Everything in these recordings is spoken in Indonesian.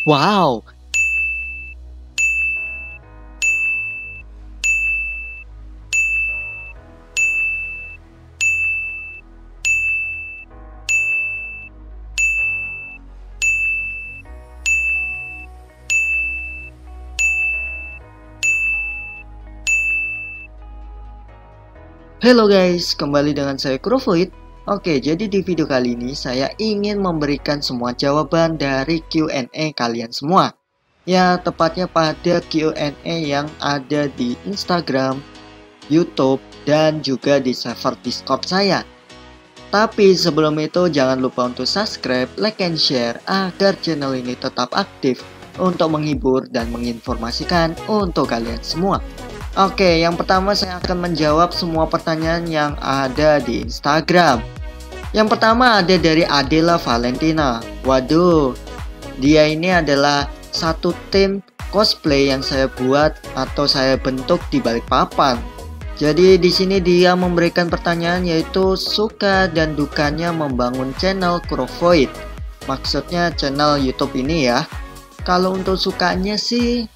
Wow. Halo guys, kembali dengan saya Krovoid. Oke, jadi di video kali ini saya ingin memberikan semua jawaban dari Q&A kalian semua. Ya, tepatnya pada Q&A yang ada di Instagram, YouTube, dan juga di server Discord saya. Tapi sebelum itu jangan lupa untuk subscribe, like, and share agar channel ini tetap aktif untuk menghibur dan menginformasikan untuk kalian semua. Oke, yang pertama saya akan menjawab semua pertanyaan yang ada di Instagram. Yang pertama ada dari Adela Valentina. Waduh, dia ini adalah satu tim cosplay yang saya buat atau saya bentuk di Balikpapan. Jadi di sini dia memberikan pertanyaan yaitu suka dan dukanya membangun channel Krovoid. Maksudnya channel YouTube ini ya. Kalau untuk sukanya sih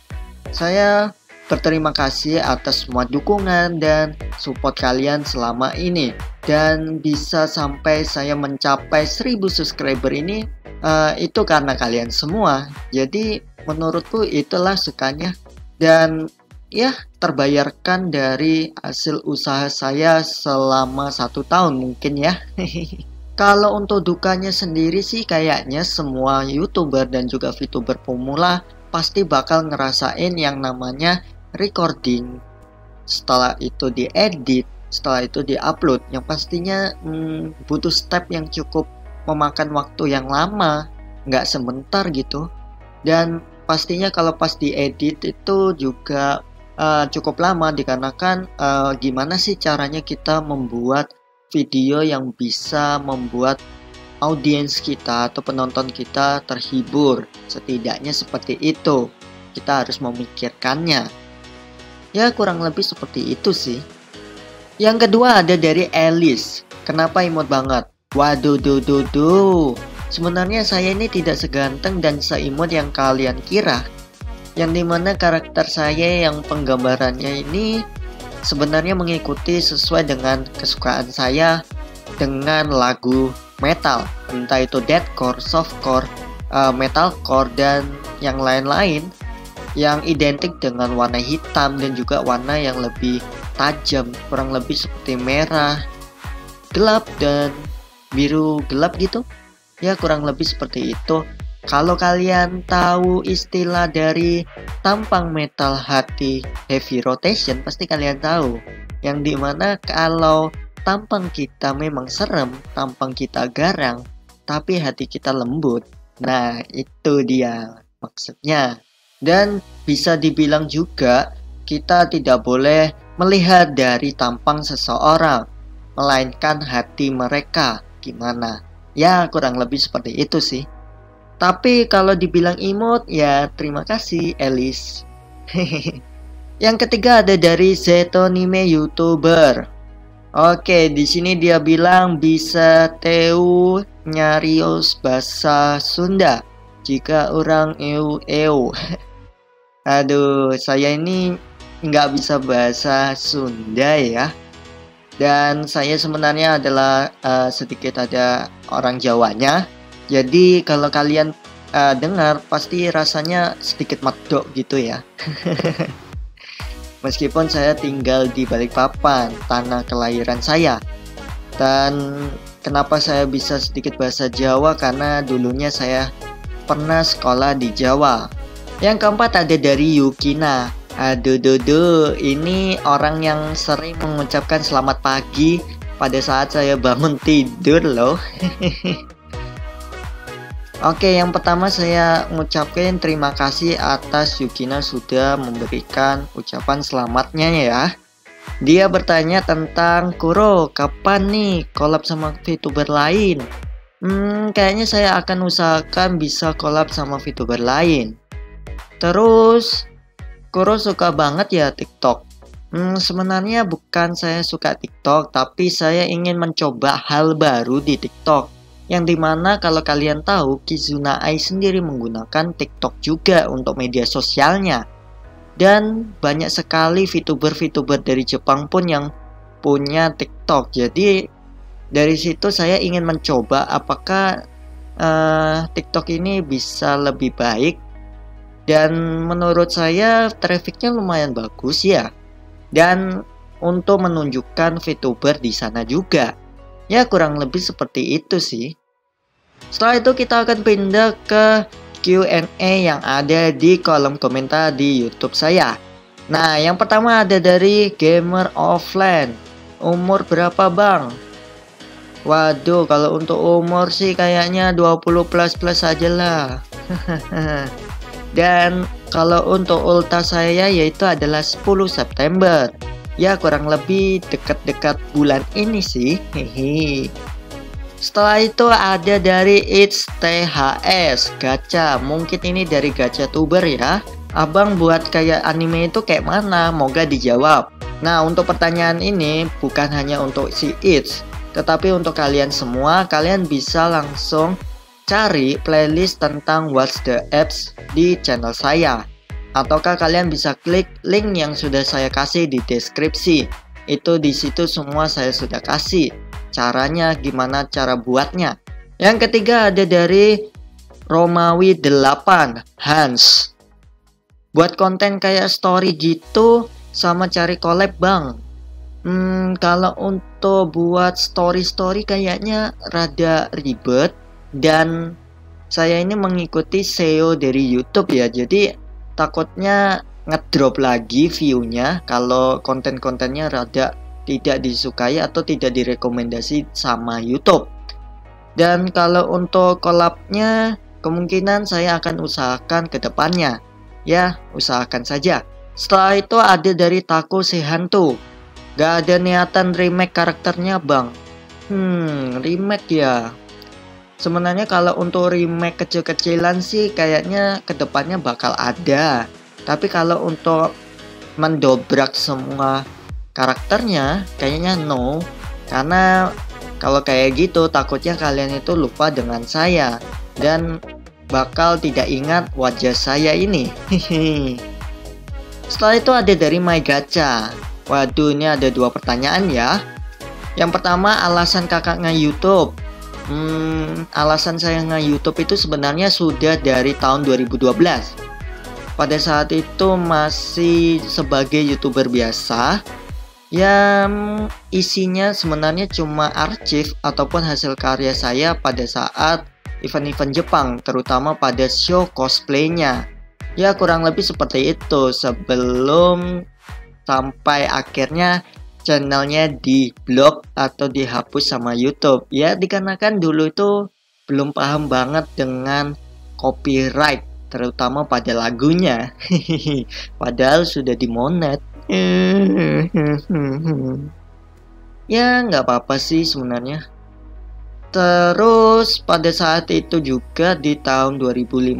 saya berterima kasih atas semua dukungan dan support kalian selama ini. Dan bisa sampai saya mencapai 1000 subscriber ini itu karena kalian semua. Jadi menurutku itulah sukanya. Dan ya terbayarkan dari hasil usaha saya selama 1 tahun mungkin ya. Kalau untuk dukanya sendiri sih kayaknya semua YouTuber dan juga VTuber pemula pasti bakal ngerasain yang namanya recording, setelah itu diedit, setelah itu diupload, yang pastinya butuh step yang cukup memakan waktu yang lama, nggak sebentar gitu. Dan pastinya kalau pas diedit itu juga cukup lama dikarenakan gimana sih caranya kita membuat video yang bisa membuat audiens kita atau penonton kita terhibur, setidaknya seperti itu. Kita harus memikirkannya. Ya kurang lebih seperti itu sih. Yang kedua ada dari Alice. Kenapa imut banget? Waduh sebenarnya saya ini tidak seganteng dan seimut yang kalian kira. Yang dimana karakter saya yang penggambarannya ini sebenarnya mengikuti sesuai dengan kesukaan saya dengan lagu metal. Entah itu deathcore, softcore, metalcore, dan yang lain-lain, yang identik dengan warna hitam dan juga warna yang lebih tajam, kurang lebih seperti merah gelap dan biru gelap gitu ya, kurang lebih seperti itu. Kalau kalian tahu istilah dari tampang metal hati heavy rotation, pasti kalian tahu yang dimana kalau tampang kita memang serem, tampang kita garang, tapi hati kita lembut. Nah itu dia maksudnya. Dan bisa dibilang juga kita tidak boleh melihat dari tampang seseorang, melainkan hati mereka gimana. Ya kurang lebih seperti itu sih. Tapi kalau dibilang imut ya terima kasih Alice. Yang ketiga ada dari Zetonime YouTuber. Oke, di sini dia bilang bisa teu nyarios bahasa Sunda jika orang eu. Aduh, saya ini nggak bisa bahasa Sunda ya. Dan saya sebenarnya adalah sedikit ada orang Jawanya. Jadi kalau kalian dengar pasti rasanya sedikit medok gitu ya. Meskipun saya tinggal di Balikpapan, tanah kelahiran saya. Dan kenapa saya bisa sedikit bahasa Jawa? Karena dulunya saya pernah sekolah di Jawa. Yang keempat ada dari Yukina. Aduh, ini orang yang sering mengucapkan selamat pagi pada saat saya bangun tidur loh. Oke, yang pertama saya mengucapkan terima kasih atas Yukina sudah memberikan ucapan selamatnya ya. Dia bertanya tentang Kuro, kapan nih collab sama VTuber lain? Kayaknya saya akan usahakan bisa collab sama VTuber lain. Terus Kuro suka banget ya TikTok. Sebenarnya bukan saya suka TikTok, tapi saya ingin mencoba hal baru di TikTok. Yang dimana kalau kalian tahu, Kizuna Ai sendiri menggunakan TikTok juga untuk media sosialnya. Dan banyak sekali VTuber-VTuber dari Jepang pun yang punya TikTok. Jadi dari situ saya ingin mencoba apakah TikTok ini bisa lebih baik. Dan menurut saya trafficnya lumayan bagus ya. Dan untuk menunjukkan VTuber di sana juga. Ya kurang lebih seperti itu sih. Setelah itu kita akan pindah ke Q&A yang ada di kolom komentar di YouTube saya. Nah, yang pertama ada dari Gamer Offline. Umur berapa bang? Waduh, kalau untuk umur sih kayaknya 20 plus aja lah. Dan kalau untuk ulta saya yaitu adalah 10 September. Ya kurang lebih dekat-dekat bulan ini sih. Hehe. Setelah itu ada dari It's THS Gacha. Mungkin ini dari Gacha Tuber ya. Abang buat kayak anime itu kayak mana? Moga dijawab. Nah, untuk pertanyaan ini bukan hanya untuk si It's, tetapi untuk kalian semua. Kalian bisa langsung cari playlist tentang Watch the Apps di channel saya. Ataukah kalian bisa klik link yang sudah saya kasih di deskripsi. Itu di situ semua saya sudah kasih. Caranya gimana cara buatnya. Yang ketiga ada dari Romawi 8 Hans. Buat konten kayak story gitu sama cari collab bang. Kalau untuk buat story kayaknya rada ribet. Dan saya ini mengikuti SEO dari YouTube ya. Jadi takutnya ngedrop lagi view-nya kalau konten-kontennya rada tidak disukai atau tidak direkomendasi sama YouTube. Dan kalau untuk collab-nya kemungkinan saya akan usahakan ke depannya. Ya, usahakan saja. Setelah itu ada dari Taco Sehantu. Gak ada niatan remake karakternya bang. Remake ya. Sebenarnya kalau untuk remake kecil-kecilan sih kayaknya kedepannya bakal ada. Tapi kalau untuk mendobrak semua karakternya kayaknya no. Karena kalau kayak gitu takutnya kalian itu lupa dengan saya. Dan bakal tidak ingat wajah saya ini. Setelah itu ada dari My Gacha. Waduh, ini ada 2 pertanyaan ya. Yang pertama, alasan kakak nge-YouTube. Alasan saya nge-YouTube itu sebenarnya sudah dari tahun 2012. Pada saat itu masih sebagai YouTuber biasa. Yang isinya sebenarnya cuma arsip ataupun hasil karya saya pada saat event-event Jepang, terutama pada show cosplaynya. Ya kurang lebih seperti itu sebelum sampai akhirnya channelnya di blok atau dihapus sama YouTube. Ya dikarenakan dulu itu belum paham banget dengan copyright, terutama pada lagunya. Padahal sudah dimonet. Ya nggak apa-apa sih sebenarnya. Terus pada saat itu juga di tahun 2015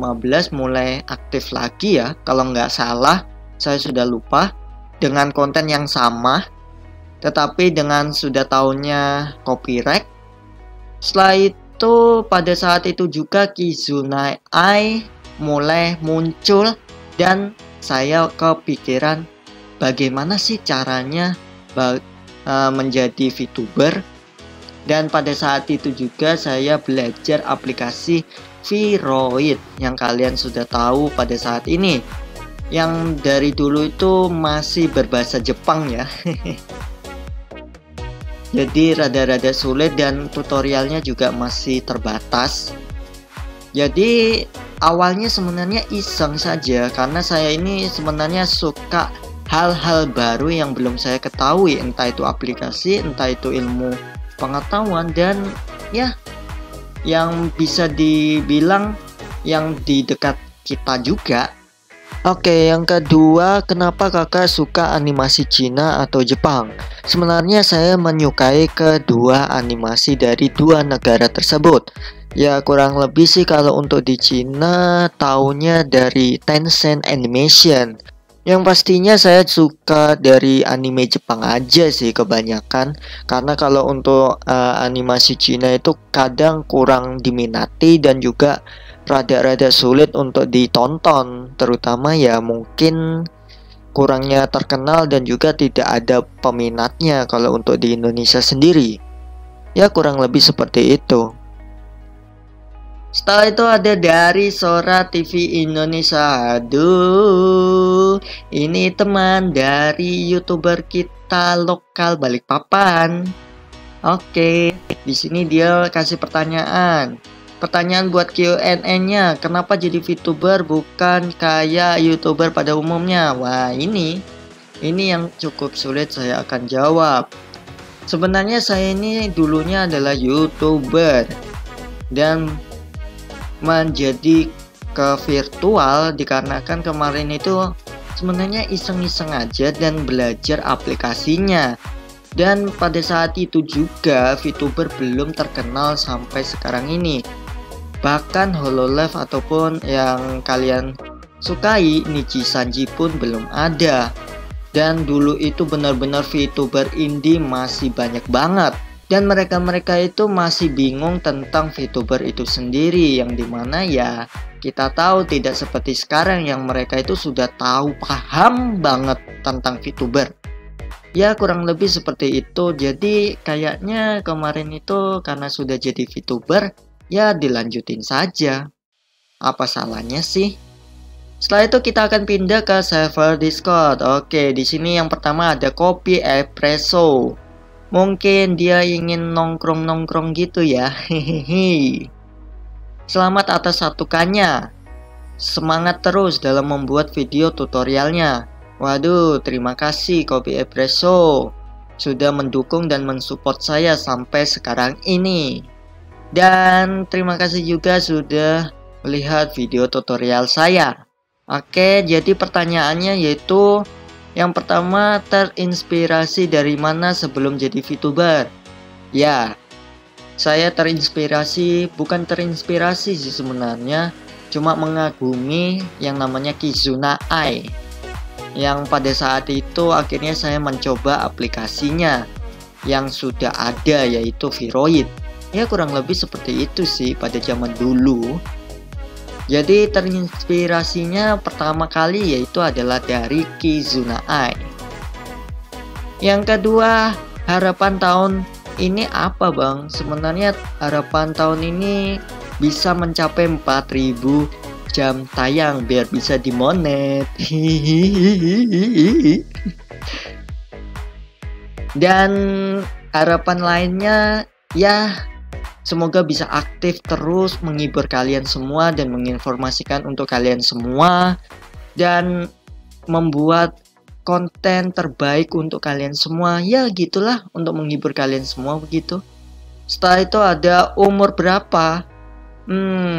mulai aktif lagi ya, kalau nggak salah, saya sudah lupa, dengan konten yang sama tetapi dengan sudah tahunnya copyright. Setelah itu pada saat itu juga Kizuna Ai mulai muncul dan saya kepikiran bagaimana sih caranya menjadi VTuber. Dan pada saat itu juga saya belajar aplikasi Viroid yang kalian sudah tahu pada saat ini, yang dari dulu itu masih berbahasa Jepang ya. Jadi rada-rada sulit dan tutorialnya juga masih terbatas. Jadi awalnya sebenarnya iseng saja karena saya ini sebenarnya suka hal-hal baru yang belum saya ketahui, entah itu aplikasi, entah itu ilmu pengetahuan, dan ya yang bisa dibilang yang di dekat kita juga. Oke, yang kedua, kenapa kakak suka animasi Cina atau Jepang? Sebenarnya saya menyukai kedua animasi dari 2 negara tersebut. Ya kurang lebih sih kalau untuk di Cina taunya dari Tencent Animation. Yang pastinya saya suka dari anime Jepang aja sih kebanyakan. Karena kalau untuk animasi Cina itu kadang kurang diminati dan juga rada-rada sulit untuk ditonton. Terutama ya mungkin kurangnya terkenal dan juga tidak ada peminatnya kalau untuk di Indonesia sendiri. Ya kurang lebih seperti itu. Setelah itu ada dari Sora TV Indonesia. Aduh, ini teman dari YouTuber kita lokal Balikpapan. Oke, di sini dia kasih pertanyaan. Pertanyaan buat Q&A-nya, kenapa jadi VTuber bukan kayak YouTuber pada umumnya? Wah, ini yang cukup sulit saya akan jawab. Sebenarnya saya ini dulunya adalah YouTuber dan menjadi ke virtual dikarenakan kemarin itu sebenarnya iseng-iseng aja dan belajar aplikasinya. Dan pada saat itu juga VTuber belum terkenal sampai sekarang ini. Bahkan Hololive ataupun yang kalian sukai Nichi Sanji pun belum ada. Dan dulu itu benar-benar VTuber indie masih banyak banget. Dan mereka-mereka itu masih bingung tentang VTuber itu sendiri, yang dimana ya kita tahu tidak seperti sekarang yang mereka itu sudah tahu paham banget tentang VTuber. Ya kurang lebih seperti itu. Jadi kayaknya kemarin itu karena sudah jadi VTuber, ya dilanjutin saja. Apa salahnya sih? Setelah itu kita akan pindah ke server Discord. Oke, di sini yang pertama ada Kopi Espresso. Mungkin dia ingin nongkrong-nongkrong gitu ya. Hehehe. Selamat atas satukannya. Semangat terus dalam membuat video tutorialnya. Waduh, terima kasih Kopi Espresso sudah mendukung dan mensupport saya sampai sekarang ini. Dan terima kasih juga sudah melihat video tutorial saya. Oke, jadi pertanyaannya yaitu yang pertama, terinspirasi dari mana sebelum jadi VTuber? Ya, saya bukan terinspirasi sih sebenarnya, cuma mengagumi yang namanya Kizuna Ai. Yang pada saat itu akhirnya saya mencoba aplikasinya yang sudah ada, yaitu Viroid. Ya kurang lebih seperti itu sih pada zaman dulu. Jadi terinspirasinya pertama kali yaitu adalah dari Kizuna Ai. Yang kedua, harapan tahun ini apa bang? Sebenarnya harapan tahun ini bisa mencapai 4000 jam tayang biar bisa dimonet. Dan harapan lainnya ya semoga bisa aktif terus menghibur kalian semua dan menginformasikan untuk kalian semua dan membuat konten terbaik untuk kalian semua. Ya gitulah, untuk menghibur kalian semua begitu. Setelah itu ada umur berapa?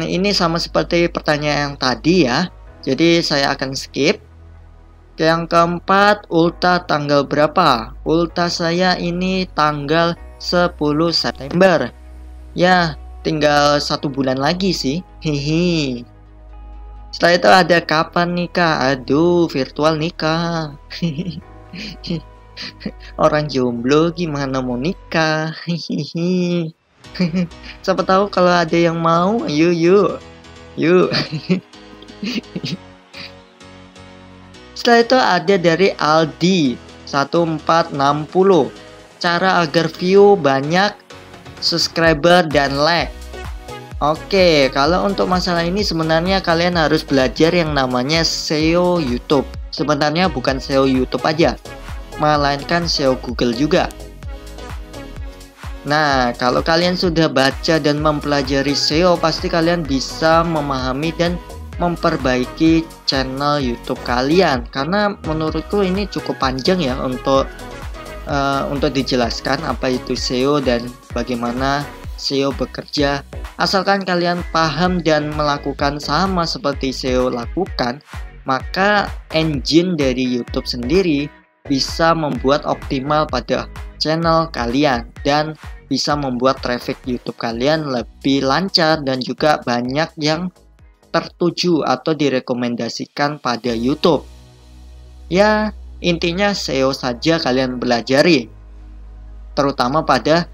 Ini sama seperti pertanyaan yang tadi ya. Jadi saya akan skip. Yang keempat, ulta tanggal berapa? Ulta saya ini tanggal 10 September. Ya, tinggal 1 bulan lagi sih. Hihi. Setelah itu ada kapan nikah? Aduh, virtual nikah. Orang jomblo gimana mau nikah? Hihihi. Siapa tahu kalau ada yang mau, yuk. Setelah itu ada dari Aldi 1460. Cara agar view banyak, subscriber dan like. Oke, kalau untuk masalah ini sebenarnya kalian harus belajar yang namanya SEO YouTube. Sebenarnya bukan SEO YouTube aja, melainkan SEO Google juga. Nah, kalau kalian sudah baca dan mempelajari SEO, pasti kalian bisa memahami dan memperbaiki channel YouTube kalian. Karena menurutku ini cukup panjang ya untuk dijelaskan apa itu SEO dan bagaimana SEO bekerja. Asalkan kalian paham dan melakukan sama seperti SEO lakukan, maka engine dari YouTube sendiri bisa membuat optimal pada channel kalian dan bisa membuat traffic YouTube kalian lebih lancar dan juga banyak yang tertuju atau direkomendasikan pada YouTube. Ya, intinya SEO saja kalian belajari, terutama pada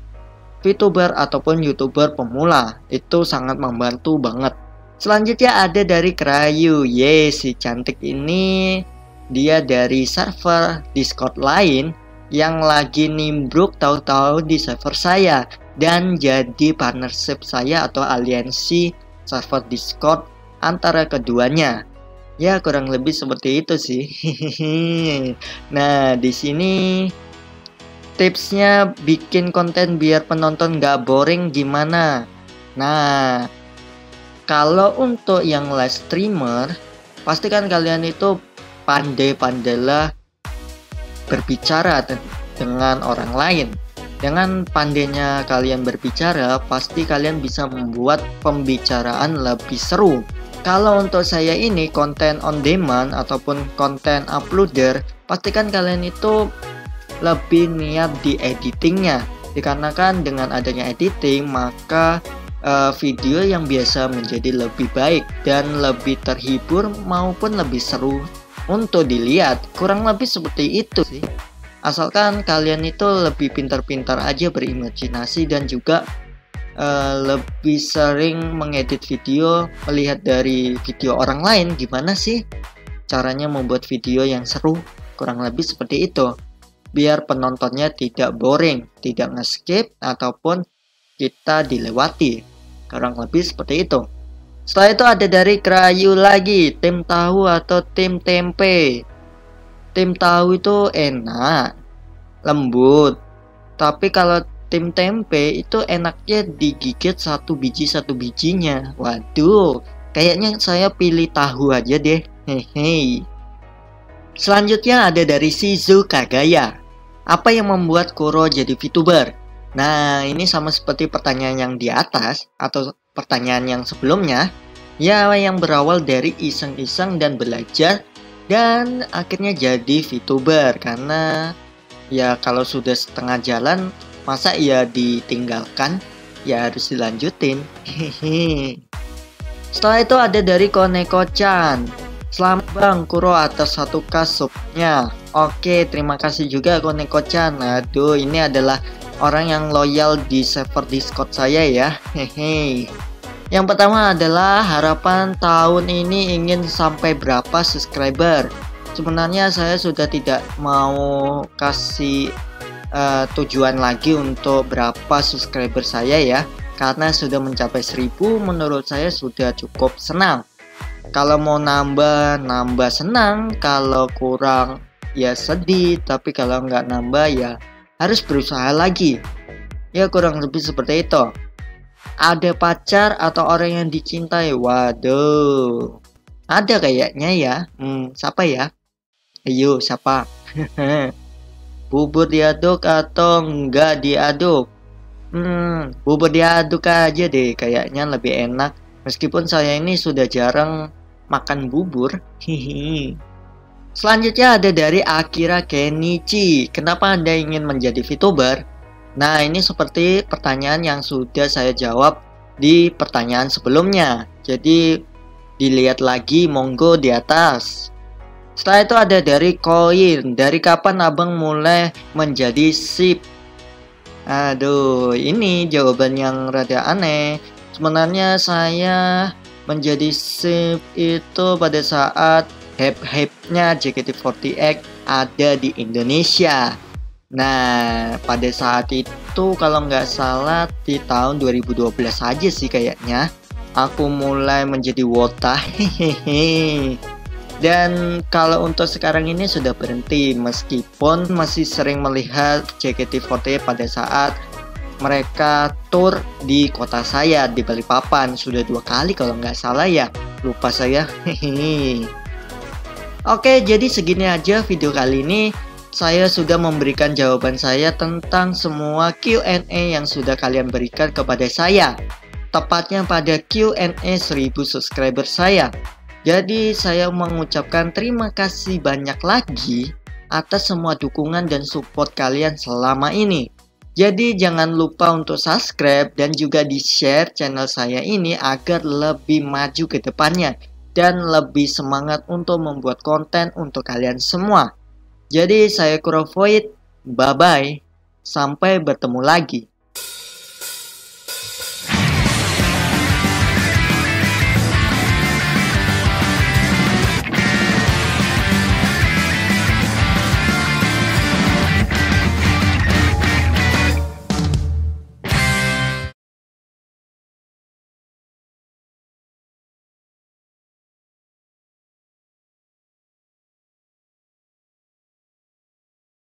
VTuber ataupun YouTuber pemula. Itu sangat membantu banget. Selanjutnya ada dari Krayu. Si cantik ini dia dari server Discord lain yang lagi nimbruk tahu-tahu di server saya dan jadi partnership saya atau aliansi server Discord antara keduanya. Ya, kurang lebih seperti itu sih. Nah, di sini tipsnya bikin konten biar penonton gak boring gimana? Nah, kalau untuk yang live streamer, pastikan kalian itu pandai-pandailah berbicara dengan orang lain. Dengan pandainya kalian berbicara, pasti kalian bisa membuat pembicaraan lebih seru. Kalau untuk saya ini konten on demand ataupun konten uploader, pastikan kalian itu lebih niat di editingnya, dikarenakan dengan adanya editing maka video yang biasa menjadi lebih baik dan lebih terhibur maupun lebih seru untuk dilihat. Kurang lebih seperti itu sih, asalkan kalian itu lebih pintar-pintar aja berimajinasi dan juga lebih sering mengedit video, melihat dari video orang lain gimana sih caranya membuat video yang seru. Kurang lebih seperti itu, biar penontonnya tidak boring, tidak nge-skip ataupun kita dilewati. Kurang lebih seperti itu. Setelah itu ada dari Krayu lagi, tim tahu atau tim tempe. Tim tahu itu enak, lembut, tapi kalau tim tempe itu enaknya digigit satu bijinya. Waduh, kayaknya saya pilih tahu aja deh. Hehe. Selanjutnya ada dari Shizu Kagaya. Apa yang membuat Kuro jadi VTuber? Nah, ini sama seperti pertanyaan yang di atas atau pertanyaan yang sebelumnya. Ya, yang berawal dari iseng-iseng dan belajar dan akhirnya jadi VTuber. Karena ya kalau sudah setengah jalan, masa ya ditinggalkan? Ya harus dilanjutin. Hehehe. Setelah itu ada dari Koneko-chan. Selamat Bang Kuro atas 1K subnya. Oke, terima kasih juga Koneko-chan. Aduh, ini adalah orang yang loyal di server Discord saya ya. Hehe. Yang pertama adalah harapan tahun ini ingin sampai berapa subscriber. Sebenarnya saya sudah tidak mau kasih tujuan lagi untuk berapa subscriber saya ya, karena sudah mencapai 1000 menurut saya sudah cukup senang. Kalau mau nambah senang, kalau kurang ya sedih, tapi kalau nggak nambah ya harus berusaha lagi. Ya kurang lebih seperti itu. Ada pacar atau orang yang dicintai? Waduh, ada kayaknya ya. Siapa ya? Ayo, siapa? Bubur diaduk atau enggak diaduk? Bubur diaduk aja deh, kayaknya lebih enak. Meskipun saya ini sudah jarang makan bubur. Hihi. Selanjutnya ada dari Akira Kenichi. Kenapa Anda ingin menjadi VTuber? Nah, ini seperti pertanyaan yang sudah saya jawab di pertanyaan sebelumnya. Jadi dilihat lagi monggo di atas. Setelah itu ada dari Koin. Dari kapan abang mulai menjadi sip? Aduh, ini jawaban yang rada aneh. Sebenarnya saya menjadi sip itu pada saat hype-hype-nya JKT48 ada di Indonesia. Nah, pada saat itu kalau nggak salah di tahun 2012 aja sih kayaknya aku mulai menjadi wota. Hehehe. Dan kalau untuk sekarang ini sudah berhenti, meskipun masih sering melihat JKT48 pada saat mereka tour di kota saya di Balikpapan. Sudah 2 kali kalau nggak salah ya, lupa saya. Oke, jadi segini aja video kali ini. Saya sudah memberikan jawaban saya tentang semua Q&A yang sudah kalian berikan kepada saya, tepatnya pada Q&A 1000 subscriber saya. Jadi saya mengucapkan terima kasih banyak lagi atas semua dukungan dan support kalian selama ini. Jadi jangan lupa untuk subscribe dan juga di share channel saya ini agar lebih maju ke depannya. dan lebih semangat untuk membuat konten untuk kalian semua. Jadi saya Kurovoid, bye bye, sampai bertemu lagi.